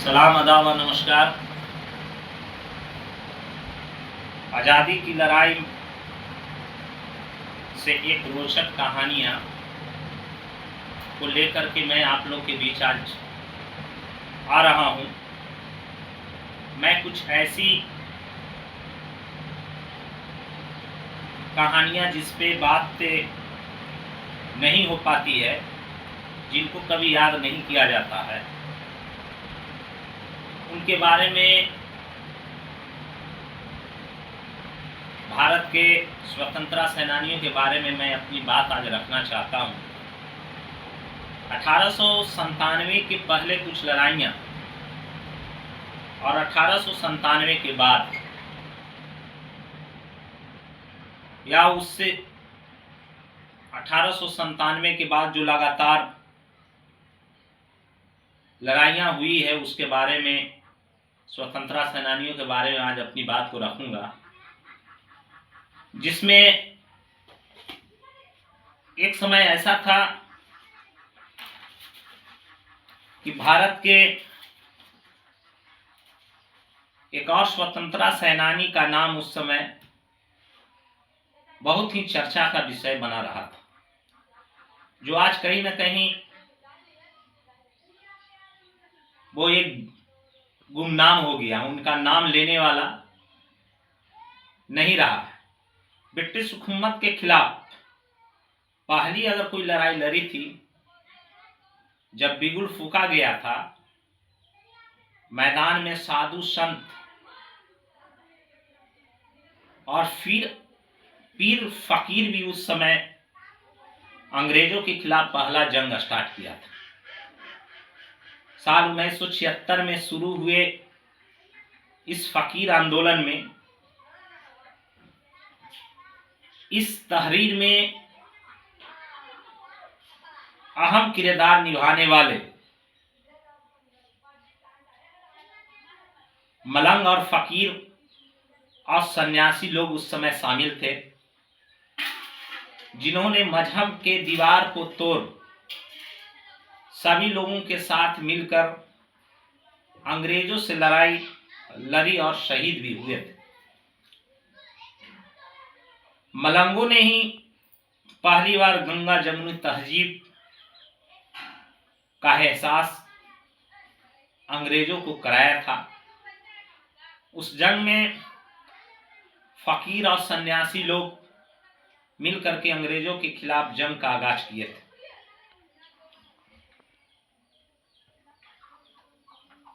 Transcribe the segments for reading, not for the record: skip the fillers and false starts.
सलाम आदाब व नमस्कार। आज़ादी की लड़ाई से एक रोचक कहानियाँ को लेकर के मैं आप लोग के बीच आज आ रहा हूँ। मैं कुछ ऐसी कहानियाँ जिस पे बात नहीं हो पाती है, जिनको कभी याद नहीं किया जाता है, उनके बारे में भारत के स्वतंत्रता सेनानियों के बारे में मैं अपनी बात आज रखना चाहता हूँ। 1897 के पहले कुछ लड़ाइयाँ और 1897 के बाद या उससे 1897 के बाद जो लगातार लड़ाइयाँ हुई है उसके बारे में, स्वतंत्रता सेनानियों के बारे में आज अपनी बात को रखूँगा, जिसमें एक समय ऐसा था कि भारत के एक और स्वतंत्रता सेनानी का नाम उस समय बहुत ही चर्चा का विषय बना रहा था, जो आज कहीं न कहीं वो एक गुमनाम हो गया, उनका नाम लेने वाला नहीं रहा है। ब्रिटिश हुकूमत के खिलाफ पहली अगर कोई लड़ाई लड़ी थी, जब बिगुल फूंका गया था, मैदान में साधु संत और फिर पीर फकीर भी उस समय अंग्रेजों के खिलाफ पहला जंग स्टार्ट किया था। साल 1976 में शुरू हुए इस फकीर आंदोलन में, इस तहरीर में अहम किरदार निभाने वाले मलंग और फकीर और सन्यासी लोग उस समय शामिल थे, जिन्होंने मजहब के दीवार को तोड़ सभी लोगों के साथ मिलकर अंग्रेजों से लड़ाई लड़ी और शहीद भी हुए थे। मलंगों ने ही पहली बार गंगा जमुनी तहजीब का एहसास अंग्रेजों को कराया था। उस जंग में फकीर और सन्यासी लोग मिलकर के अंग्रेजों के खिलाफ जंग का आगाज किए थे।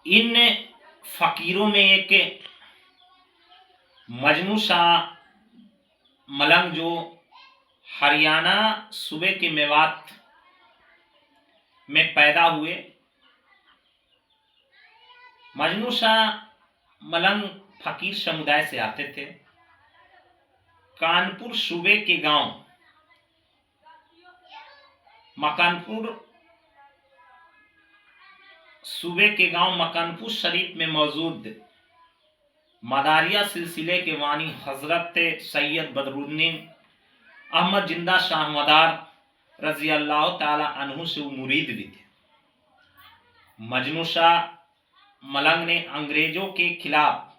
इन फकीरों में एक मजनू शाह मलंग, जो हरियाणा सूबे के मेवात में पैदा हुए, मजनू शाह मलंग फकीर समुदाय से आते थे। कानपुर सूबे के गांव मकानपुर शरीफ में मौजूद मदारिया सिलसिले के वानी हजरत सैयद बदरुद्दीन अहमद जिंदा शाह मदार रजी अल्लाह ताला अन्हु से मुरीद भी थे। मजनू शाह मलंग ने अंग्रेजों के खिलाफ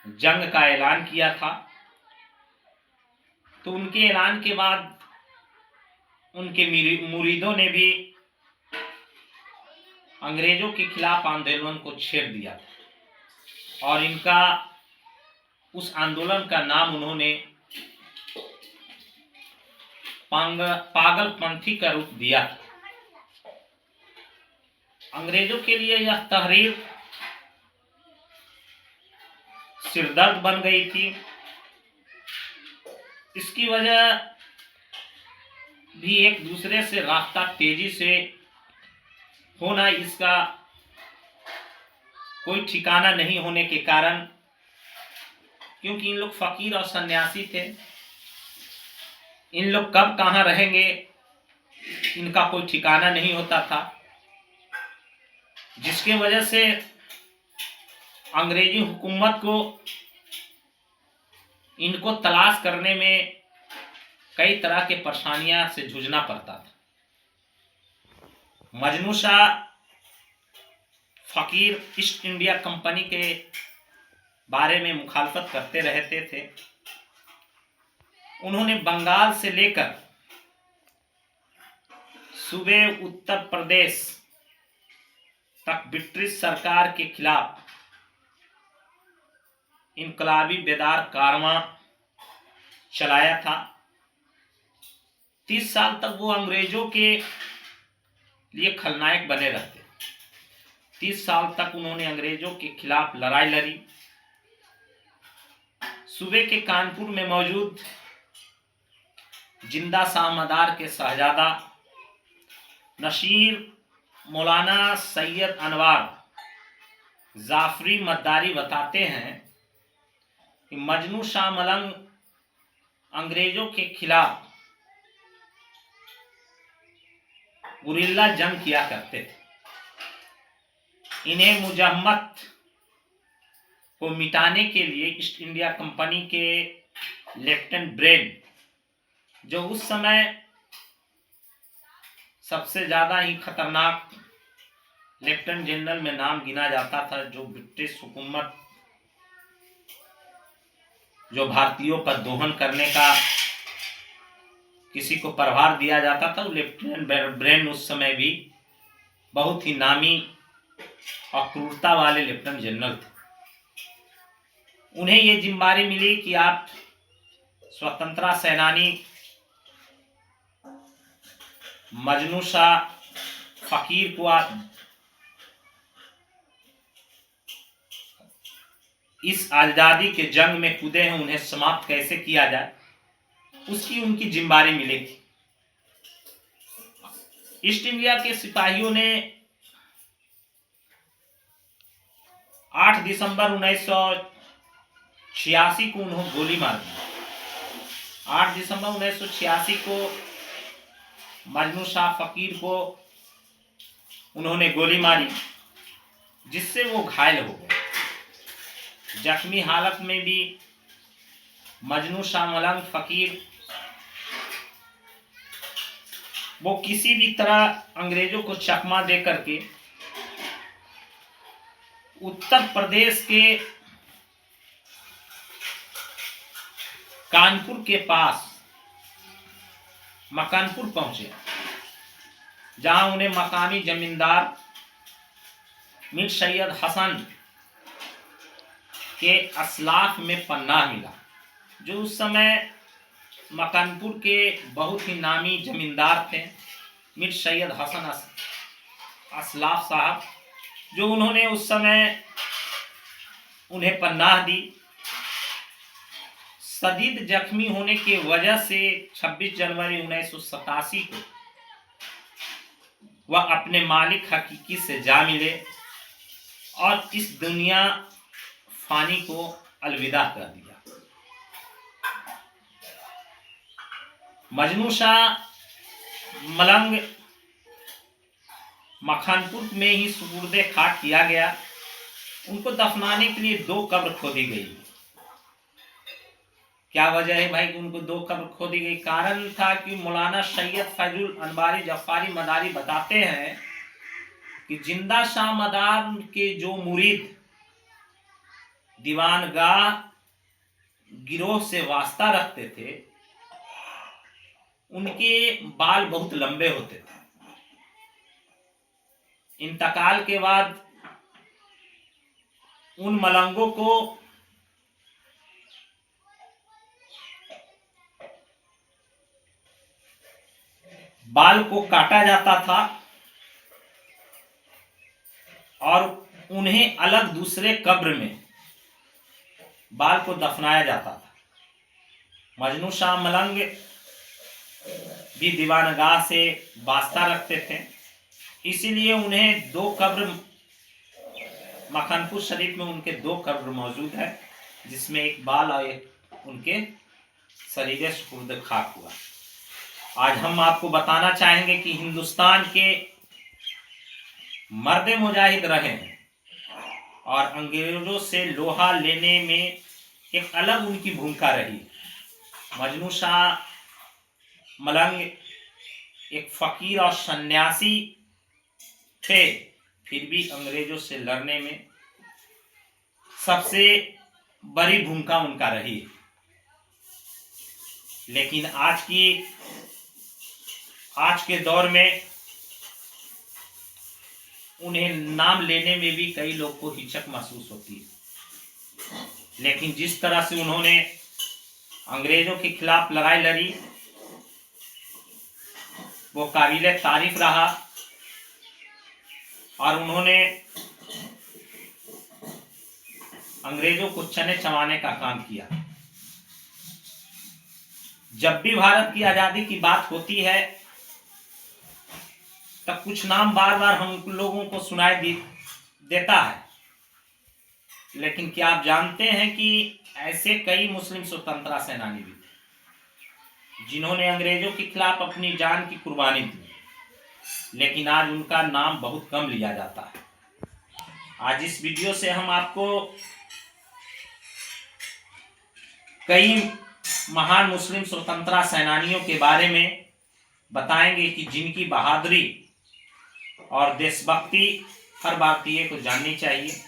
जंग का ऐलान किया था, तो उनके ऐलान के बाद उनके मुरीदों ने भी अंग्रेजों के खिलाफ आंदोलन को छेड़ दिया और इनका उस आंदोलन का नाम उन्होंने पागलपंथी का रूप दिया। अंग्रेजों के लिए यह तहरीर सिरदर्द बन गई थी। इसकी वजह भी एक दूसरे से रास्ता तेजी से होना, इसका कोई ठिकाना नहीं होने के कारण, क्योंकि इन लोग फकीर और सन्यासी थे, इन लोग कब कहाँ रहेंगे इनका कोई ठिकाना नहीं होता था, जिसके वजह से अंग्रेजी हुकूमत को इनको तलाश करने में कई तरह के परेशानियां से जूझना पड़ता था। मजनू शाह फकीर ईस्ट इंडिया कंपनी के बारे में मुखालफत करते रहते थे। उन्होंने बंगाल से लेकर सूबे उत्तर प्रदेश तक ब्रिटिश सरकार के खिलाफ इनकलाबी बेदार कारवां चलाया था। 30 साल तक वो अंग्रेजों के लिए खलनायक बने रहते। 30 साल तक उन्होंने अंग्रेजों के खिलाफ लड़ाई लड़ी। सूबे के कानपुर में मौजूद जिंदा शाह मदार के शहजादा नसीर मौलाना सैयद अनवार जाफरी मद्दारी बताते हैं कि मजनू शाह मलंग अंग्रेजों के खिलाफ गुरिल्ला जंग किया करते थे। इन्हें मुजम्मत को मिटाने के लिए ईस्ट इंडिया कंपनी के लेफ्टिनेंट ब्रेन, जो उस समय सबसे ज्यादा ही खतरनाक लेफ्टिनेंट जनरल में नाम गिना जाता था, जो ब्रिटिश हुकूमत जो भारतीयों पर दोहन करने का किसी को प्रभार दिया जाता था, लेफ्टिनेंट ब्रेन उस समय भी बहुत ही नामी और क्रूरता वाले लेफ्टिनेंट जनरल थे। उन्हें ये जिम्मेदारी मिली कि आप स्वतंत्रता सेनानी मजनू शाह फकीर को आप इस आजादी के जंग में कूदे हैं, उन्हें समाप्त कैसे किया जाए, उसकी उनकी जिम्मेदारी मिली थी। ईस्ट इंडिया के सिपाहियों ने 8 दिसंबर 1986 को उन्हें गोली मार दी। 8 दिसंबर 1986 को मजनू शाह फकीर को उन्होंने गोली मारी, जिससे वो घायल हो गए। जख्मी हालत में भी मजनू शाह मलंग फकीर वो किसी भी तरह अंग्रेजों को चकमा दे करके उत्तर प्रदेश के कानपुर के पास मकानपुर पहुंचे, जहां उन्हें मकामी जमींदार मीर सैयद हसन के असलाफ में पन्ना मिला, जो उस समय मकानपुर के बहुत ही नामी जमींदार थे, मीर सैयद हसन असलाफ साहब, जो उन्होंने उस समय उन्हें पन्नाह दी। शदीद जख्मी होने की वजह से 26 जनवरी 1987 को वह अपने मालिक हकीकी से जा मिले और इस दुनिया फानी को अलविदा कर दिया। मजनू शाह मलंग मखानपुर में ही सुपुर्दे खाक किया गया। उनको दफनाने के लिए 2 कब्र खोदी गई। क्या वजह है भाई कि उनको 2 कब्र खोदी गई? कारण था कि मौलाना सैयद फैजुल अनवारी जफारी मदारी बताते हैं कि जिंदा शाह मदार के जो मुरीद दीवानगाह गिरोह से वास्ता रखते थे, उनके बाल बहुत लंबे होते थे। इंतकाल के बाद उन मलंगों को बाल को काटा जाता था और उन्हें अलग दूसरे कब्र में बाल को दफनाया जाता था। मजनू शाह मलंग भी दीवानगाह से वास्ता रखते थे, इसीलिए उन्हें 2 कब्र मखानपुर शरीफ में उनके 2 कब्र मौजूद है, जिसमें एक बाल और एक उनके शरीर सुपुर्द खाक हुआ। आज हम आपको बताना चाहेंगे कि हिंदुस्तान के मर्द मुजाहिद रहे हैं और अंग्रेजों से लोहा लेने में एक अलग उनकी भूमिका रही। मजनू शाह मलंग एक फकीर और सन्यासी थे, फिर भी अंग्रेजों से लड़ने में सबसे बड़ी भूमिका उनका रही। लेकिन आज के दौर में उन्हें नाम लेने में भी कई लोग को हिचक महसूस होती है। लेकिन जिस तरह से उन्होंने अंग्रेजों के खिलाफ लड़ाई लड़ी वो काबिल तारीफ रहा, और उन्होंने अंग्रेजों को चने चबाने का काम किया। जब भी भारत की आजादी की बात होती है तब कुछ नाम बार बार हम लोगों को सुनाई देता है। लेकिन क्या आप जानते हैं कि ऐसे कई मुस्लिम स्वतंत्रता सेनानी भी थे जिन्होंने अंग्रेजों के खिलाफ अपनी जान की कुर्बानी दी, लेकिन आज उनका नाम बहुत कम लिया जाता है। आज इस वीडियो से हम आपको कई महान मुस्लिम स्वतंत्रता सेनानियों के बारे में बताएंगे कि जिनकी बहादुरी और देशभक्ति हर भारतीय को जाननी चाहिए।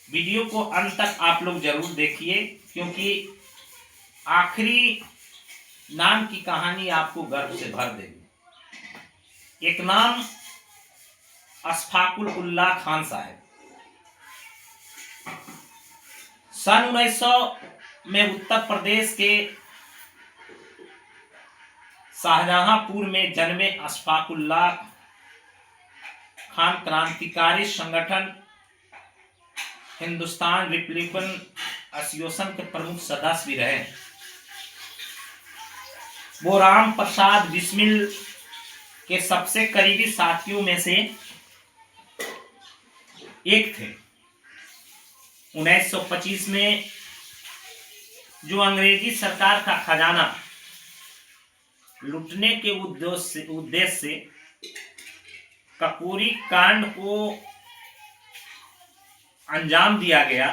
वीडियो को अंत तक आप लोग जरूर देखिए, क्योंकि आखिरी नाम की कहानी आपको गर्व से भर देगी। एक नाम अशफाकुल उल्लाह खान साहब। सन 1900 में उत्तर प्रदेश के शाहजहांपुर में जन्मे अशफाकुल्लाह खान क्रांतिकारी संगठन हिंदुस्तान रिपब्लिकन एसोसिएशन के प्रमुख सदस्य भी रहे। वो राम प्रसाद बिस्मिल के सबसे करीबी साथियों में से एक थे। 1925 में जो अंग्रेजी सरकार का खजाना लूटने के उद्देश्य से कपूरी कांड को अंजाम दिया गया,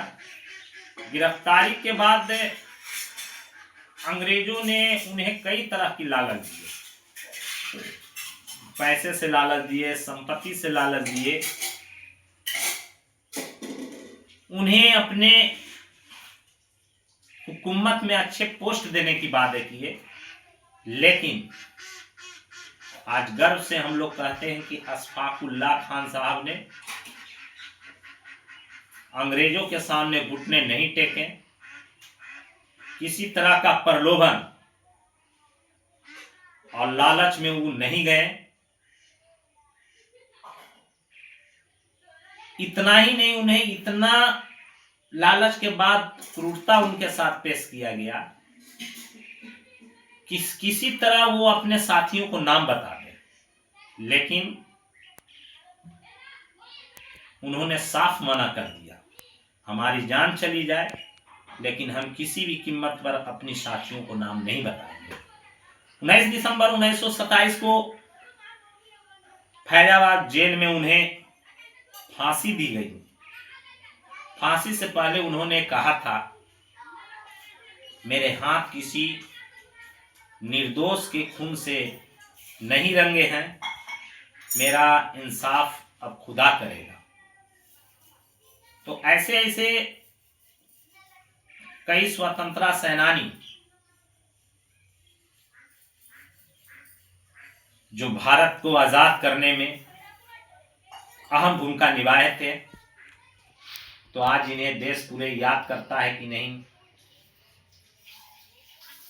गिरफ्तारी के बाद अंग्रेजों ने उन्हें कई तरह की लालच दिए, पैसे से लालच दिए, संपत्ति से लालच दिए, उन्हें अपने हुकूमत में अच्छे पोस्ट देने की वादे किए। लेकिन आज गर्व से हम लोग कहते हैं कि अशफाकुल्लाह खान साहब ने अंग्रेजों के सामने घुटने नहीं टेके, किसी तरह का प्रलोभन और लालच में वो नहीं गए। इतना ही नहीं, उन्हें इतना लालच के बाद क्रूरता उनके साथ पेश किया गया किसी तरह वो अपने साथियों को नाम बता दे, लेकिन उन्होंने साफ मना कर दिया, हमारी जान चली जाए लेकिन हम किसी भी कीमत पर अपनी साथियों को नाम नहीं बताएंगे। 19 दिसंबर 1927 को फैजाबाद जेल में उन्हें फांसी दी गई। फांसी से पहले उन्होंने कहा था, मेरे हाथ किसी निर्दोष के खून से नहीं रंगे हैं, मेरा इंसाफ अब खुदा करेगा। तो ऐसे ऐसे कई स्वतंत्रता सेनानी जो भारत को आजाद करने में अहम भूमिका निभाए थे, तो आज इन्हें देश पूरे याद करता है कि नहीं,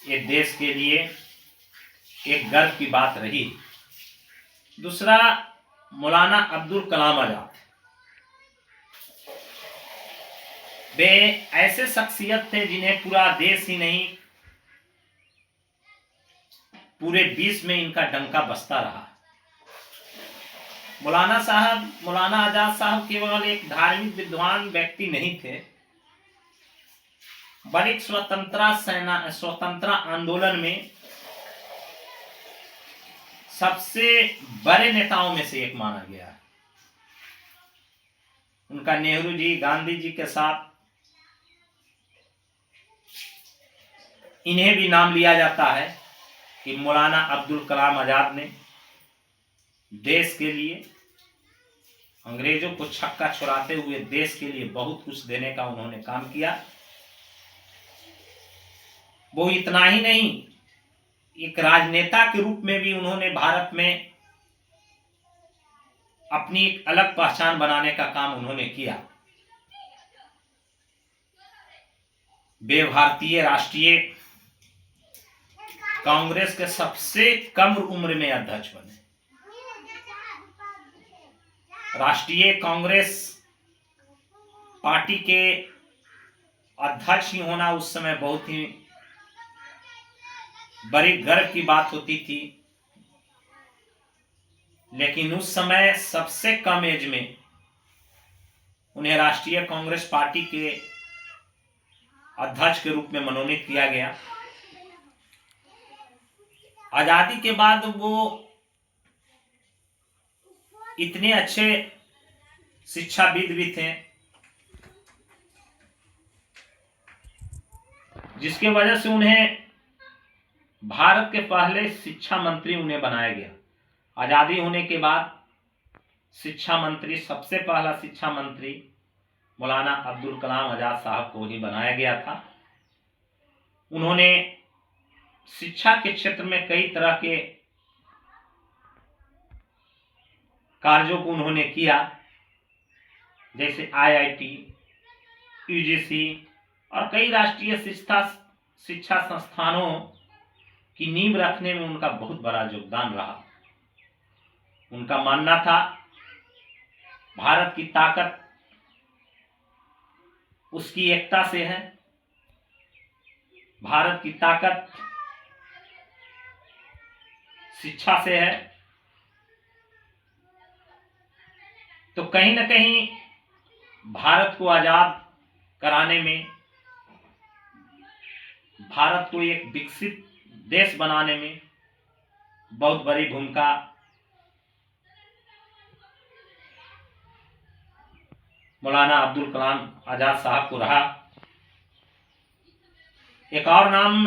ये देश के लिए एक गर्व की बात रही। दूसरा, मौलाना अब्दुल कलाम आजाद। वे ऐसे शख्सियत थे जिन्हें पूरा देश ही नहीं पूरे विश्व में इनका डंका बजता रहा। मौलाना आजाद साहब केवल एक धार्मिक विद्वान व्यक्ति नहीं थे, बल्कि स्वतंत्रता आंदोलन में सबसे बड़े नेताओं में से एक माना गया है। उनका नेहरू जी, गांधी जी के साथ इन्हें भी नाम लिया जाता है कि मौलाना अब्दुल कलाम आजाद ने देश के लिए अंग्रेजों को छक्का छुड़ाते हुए देश के लिए बहुत कुछ देने का उन्होंने काम किया। वो इतना ही नहीं, एक राजनेता के रूप में भी उन्होंने भारत में अपनी एक अलग पहचान बनाने का काम उन्होंने किया। वे भारतीय राष्ट्रीय कांग्रेस के सबसे कम उम्र में अध्यक्ष बने। राष्ट्रीय कांग्रेस पार्टी के अध्यक्ष ही होना उस समय बहुत ही बड़ी गर्व की बात होती थी। लेकिन उस समय सबसे कम एज में उन्हें राष्ट्रीय कांग्रेस पार्टी के अध्यक्ष के रूप में मनोनीत किया गया। आजादी के बाद वो इतने अच्छे शिक्षाविद भी थे, जिसके वजह से उन्हें भारत के पहले शिक्षा मंत्री उन्हें बनाया गया। आजादी होने के बाद शिक्षा मंत्री, सबसे पहला शिक्षा मंत्री मौलाना अब्दुल कलाम आजाद साहब को ही बनाया गया था। उन्होंने शिक्षा के क्षेत्र में कई तरह के कार्यों को उन्होंने किया, जैसे आईआईटी, यूजीसी और कई राष्ट्रीय शिक्षा संस्थानों की नींव रखने में उनका बहुत बड़ा योगदान रहा। उनका मानना था भारत की ताकत उसकी एकता से है, भारत की ताकत शिक्षा से है। तो कहीं न कहीं भारत को आजाद कराने में, भारत को एक विकसित देश बनाने में बहुत बड़ी भूमिका मौलाना अब्दुल कलाम आजाद साहब को रहा। एक और नाम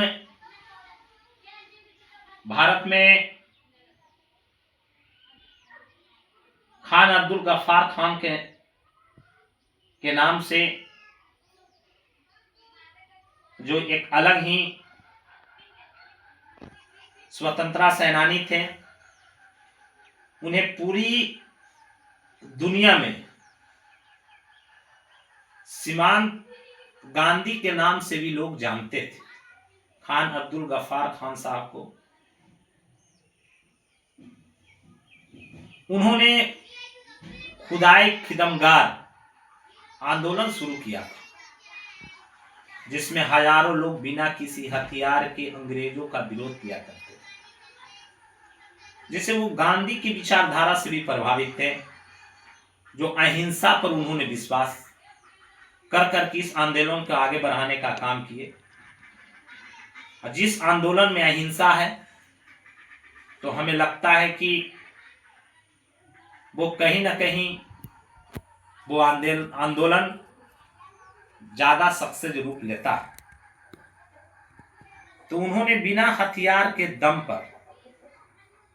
भारत में खान अब्दुल गफ्फार खान के नाम से, जो एक अलग ही स्वतंत्रता सेनानी थे। उन्हें पूरी दुनिया में सीमांत गांधी के नाम से भी लोग जानते थे। खान अब्दुल गफ्फार खान साहब को उन्होंने खुदाई खिदमगार आंदोलन शुरू किया था, जिसमें हजारों लोग बिना किसी हथियार के अंग्रेजों का विरोध किया करते थे, जिससे वो गांधी की विचारधारा से भी प्रभावित थे, जो अहिंसा पर उन्होंने विश्वास कर करके इस आंदोलन को आगे बढ़ाने का काम किए। और जिस आंदोलन में अहिंसा है, तो हमें लगता है कि वो कहीं ना कहीं वो आंदोलन ज्यादा सक्सेस रूप लेता है। तो उन्होंने बिना हथियार के दम पर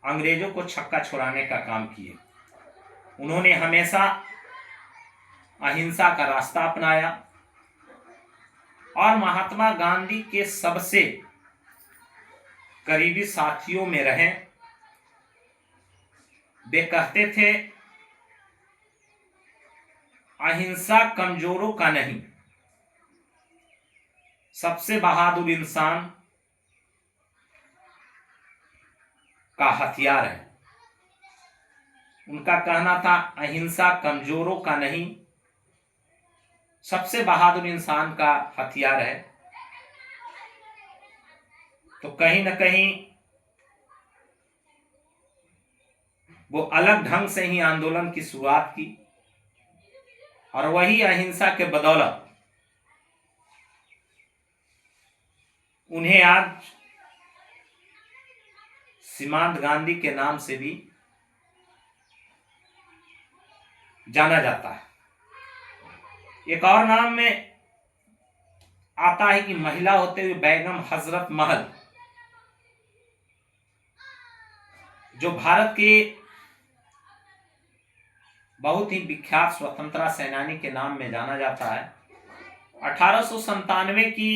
अंग्रेजों को छक्का छुड़ाने का काम किए। उन्होंने हमेशा अहिंसा का रास्ता अपनाया और महात्मा गांधी के सबसे करीबी साथियों में रहे। वे कहते थे, अहिंसा कमजोरों का नहीं, सबसे बहादुर इंसान का हथियार है। उनका कहना था, अहिंसा कमजोरों का नहीं, सबसे बहादुर इंसान का हथियार है। तो कहीं न कहीं वो अलग ढंग से ही आंदोलन की शुरुआत की, और वही अहिंसा के बदौलत उन्हें आज सीमांत गांधी के नाम से भी जाना जाता है। एक और नाम में आता है कि महिला होते हुए बेगम हजरत महल, जो भारत के बहुत ही विख्यात स्वतंत्रता सेनानी के नाम में जाना जाता है। 1897 की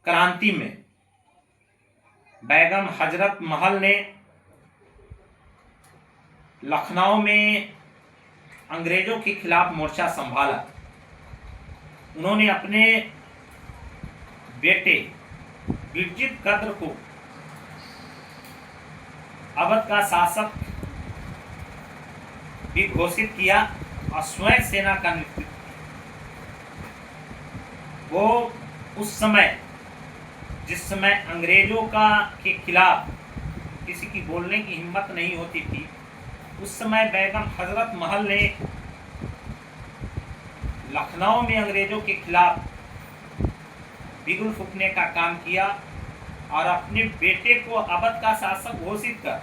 क्रांति में बेगम हजरत महल ने लखनऊ में अंग्रेजों के खिलाफ मोर्चा संभाला। उन्होंने अपने बेटे बिरजित कद्र को अवध का शासक भी घोषित किया और स्वयं सेना का नेतृत्व। वो उस समय, जिस समय अंग्रेजों के खिलाफ किसी की बोलने की हिम्मत नहीं होती थी, उस समय बेगम हजरत महल ने लखनऊ में अंग्रेजों के खिलाफ बिगुल फूंकने का काम किया और अपने बेटे को अवध का शासक घोषित कर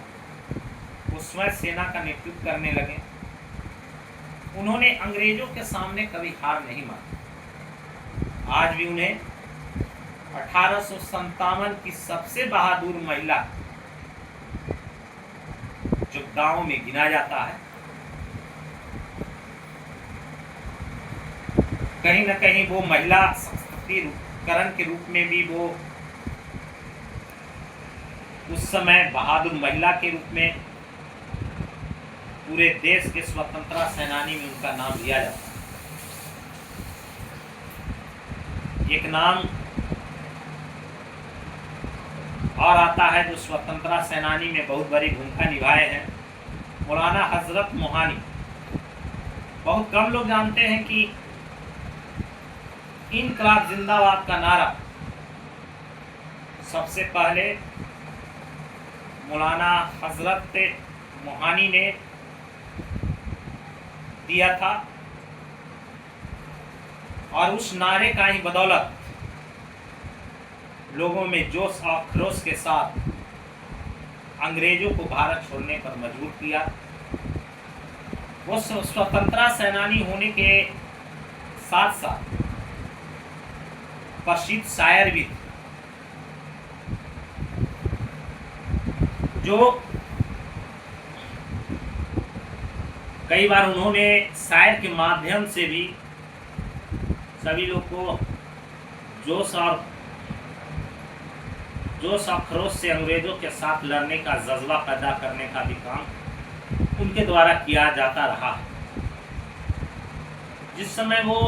वो स्वयं सेना का नेतृत्व करने लगे। उन्होंने अंग्रेजों के सामने कभी हार नहीं मानी। आज भी उन्हें 1857 की सबसे बहादुर महिला जो गांव में गिना जाता है, कहीं न कहीं वो महिला सशक्तिकरण के रूप में भी वो उस समय बहादुर महिला के रूप में पूरे देश के स्वतंत्रता सेनानी में उनका नाम लिया जाता है। एक नाम और आता है जो स्वतंत्रता सेनानी में बहुत बड़ी भूमिका निभाए हैं, मौलाना हजरत मोहानी। बहुत कम लोग जानते हैं कि इनकलाब जिंदाबाद का नारा सबसे पहले मौलाना हजरत मोहानी ने दिया था और उस नारे का ही बदौलत लोगों में जोश और खरोश के साथ अंग्रेजों को भारत छोड़ने पर मजबूर किया। वो स्वतंत्रता सेनानी होने के साथ साथ प्रसिद्ध शायर भी थे, जो कई बार उन्होंने शायर के माध्यम से भी सभी लोग को जोश और खरोश से अंग्रेजों के साथ लड़ने का जज्बा पैदा करने का भी काम उनके द्वारा किया जाता रहा। जिस समय वो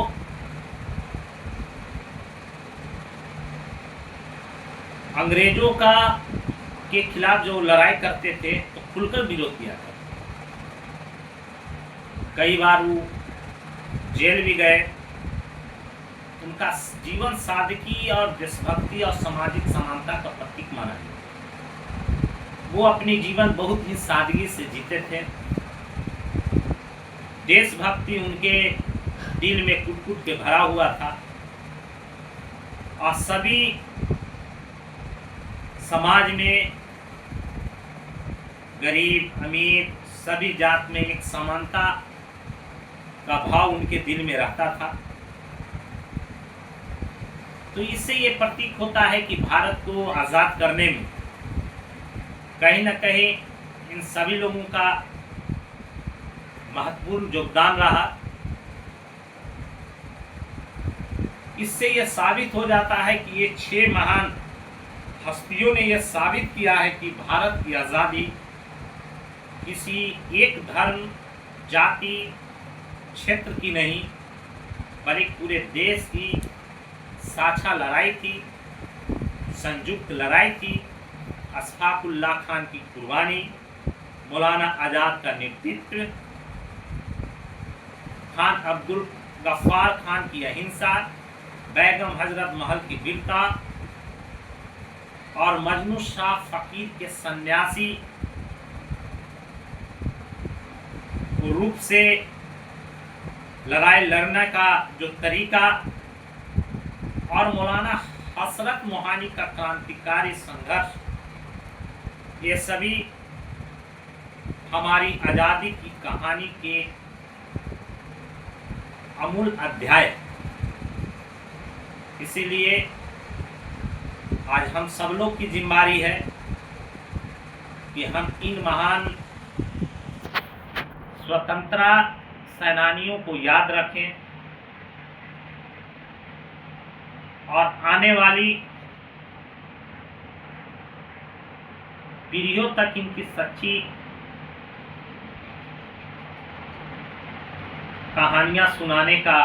अंग्रेजों के खिलाफ जो लड़ाई करते थे तो खुलकर विरोध किया था। कई बार वो जेल भी गए। उनका जीवन सादगी और देशभक्ति और सामाजिक समानता का प्रतीक माना गया। वो अपनी जीवन बहुत ही सादगी से जीते थे। देशभक्ति उनके दिल में कुट-कुट के भरा हुआ था और सभी समाज में गरीब अमीर सभी जात में एक समानता का भाव उनके दिल में रहता था। तो इससे ये प्रतीक होता है कि भारत को आज़ाद करने में कहीं न कहीं इन सभी लोगों का महत्वपूर्ण योगदान रहा। इससे यह साबित हो जाता है कि ये 6 महान हस्तियों ने यह साबित किया है कि भारत की आज़ादी किसी एक धर्म, जाति, क्षेत्र की नहीं बल्कि पूरे देश की साझा लड़ाई थी, संयुक्त लड़ाई थी। अशफाकुल्लाह खान की कुर्बानी, मौलाना आज़ाद का नेतृत्व, खान अब्दुल गफ्फार खान की अहिंसा, बेगम हजरत महल की वीरता और मजनू शाह फकीर के सन्यासी रूप से लड़ाई लड़ने का जो तरीका और मौलाना हजरत मोहानी का क्रांतिकारी संघर्ष, ये सभी हमारी आज़ादी की कहानी के अमूल अध्याय। इसीलिए आज हम सब लोग की जिम्मेदारी है कि हम इन महान स्वतंत्रता सेनानियों को याद रखें और आने वाली पीढ़ियों तक इनकी सच्ची कहानियां सुनाने का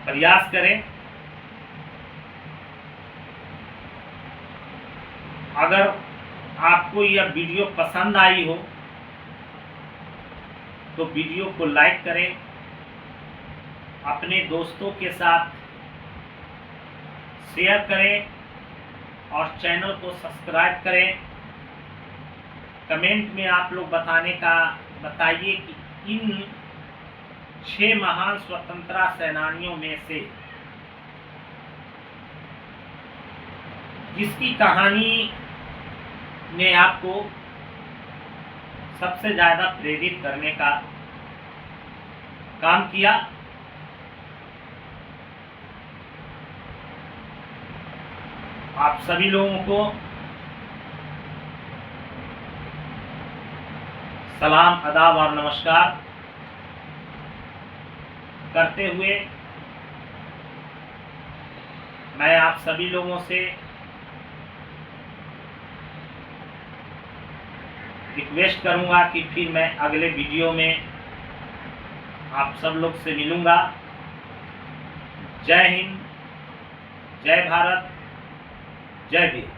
प्रयास करें। अगर आपको यह वीडियो पसंद आई हो तो वीडियो को लाइक करें, अपने दोस्तों के साथ शेयर करें और चैनल को सब्सक्राइब करें। कमेंट में आप लोग बताइए कि इन 6 महान स्वतंत्रता सेनानियों में से किसकी कहानी ने आपको सबसे ज्यादा प्रेरित करने का काम किया। आप सभी लोगों को सलाम, आदाब और नमस्कार करते हुए मैं आप सभी लोगों से रिक्वेस्ट करूंगा कि फिर मैं अगले वीडियो में आप सब लोग से मिलूंगा। जय हिंद, जय भारत, जय भीम।